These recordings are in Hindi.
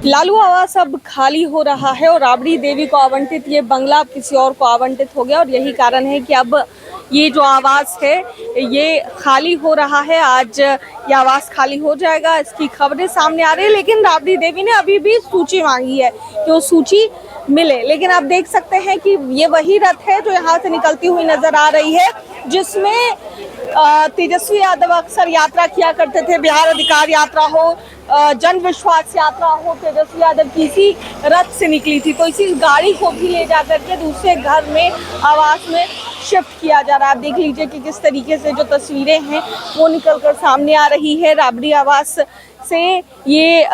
लालू आवास अब खाली हो रहा है और राबड़ी देवी को आवंटित ये बंगला अब किसी और को आवंटित हो गया और यही कारण है कि अब ये जो आवास है ये खाली हो रहा है। आज ये आवास खाली हो जाएगा, इसकी खबरें सामने आ रही है। लेकिन राबड़ी देवी ने अभी भी सूची मांगी है कि वो सूची मिले। लेकिन आप देख सकते हैं कि ये वही रथ है जो यहाँ से निकलती हुई नजर आ रही है, जिसमें तेजस्वी यादव अक्सर यात्रा किया करते थे। बिहार अधिकार यात्रा हो, जन विश्वास यात्रा हो, तेजस्वी यादव की इसी रथ से निकली थी। तो इसी गाड़ी को भी ले जाकर के दूसरे घर में, आवास में शिफ्ट किया जा रहा है। आप देख लीजिए कि किस तरीके से जो तस्वीरें हैं वो निकल कर सामने आ रही है। राबड़ी आवास से ये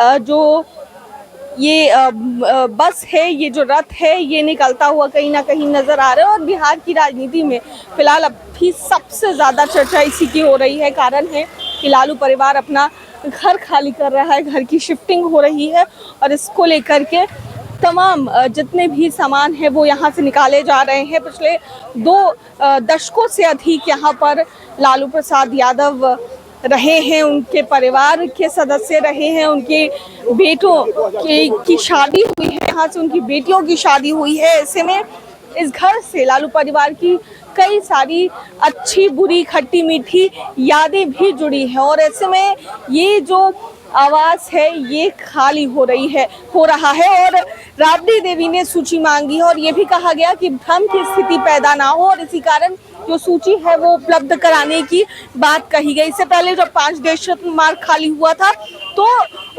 बस है, ये जो रथ है ये निकलता हुआ कहीं ना कहीं नजर आ रहा है। और बिहार की राजनीति में फिलहाल अभी सबसे ज्यादा चर्चा इसी की हो रही है। कारण है कि लालू परिवार अपना घर खाली कर रहा है, घर की शिफ्टिंग हो रही है और इसको लेकर के तमाम जितने भी सामान है वो यहाँ से निकाले जा रहे हैं। पिछले 2 दशकों से अधिक यहाँ पर लालू प्रसाद यादव रहे हैं, उनके परिवार के सदस्य रहे हैं, उनके बेटों की शादी हुई है, यहाँ से उनकी बेटियों की शादी हुई है। ऐसे में इस घर से लालू परिवार की कई सारी अच्छी बुरी खट्टी मीठी यादें भी जुड़ी हैं और ऐसे में ये जो आवास है ये खाली हो रहा है। और राबड़ी देवी ने सूची मांगी है और ये भी कहा गया कि भ्रम की स्थिति पैदा ना हो और इसी कारण जो सूची है वो उपलब्ध कराने की बात कही गई। इससे पहले जब 5 दहशत मार्ग खाली हुआ था तो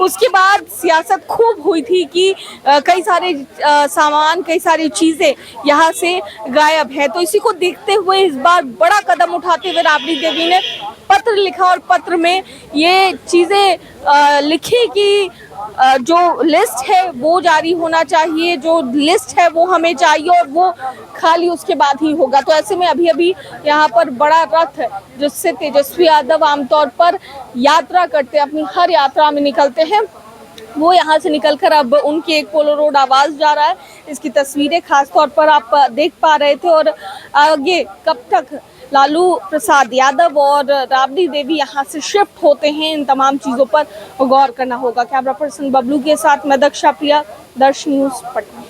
उसके बाद सियासत खूब हुई थी कि कई सारे सामान, कई सारी चीजें यहाँ से गायब है। तो इसी को देखते हुए इस बार बड़ा कदम उठाते हुए राबड़ी देवी ने पत्र लिखा और पत्र में ये चीजें लिखी कि जो लिस्ट है वो जारी होना चाहिए, जो लिस्ट है वो हमें चाहिए और वो खाली उसके बाद ही होगा। तो ऐसे में अभी यहाँ पर बड़ा रथ जिससे तेजस्वी यादव आमतौर पर यात्रा करते, अपनी हर यात्रा में निकलते हैं, वो यहाँ से निकलकर अब उनके एक पोलो रोड आवास जा रहा है। इसकी तस्वीरें खास तौर पर आप देख पा रहे थे। और आगे कब तक लालू प्रसाद यादव और राबड़ी देवी यहाँ से शिफ्ट होते हैं, इन तमाम चीज़ों पर गौर करना होगा। कैमरा पर्सन बबलू के साथ मैं दक्षा प्रिया, दर्श न्यूज़, पटना।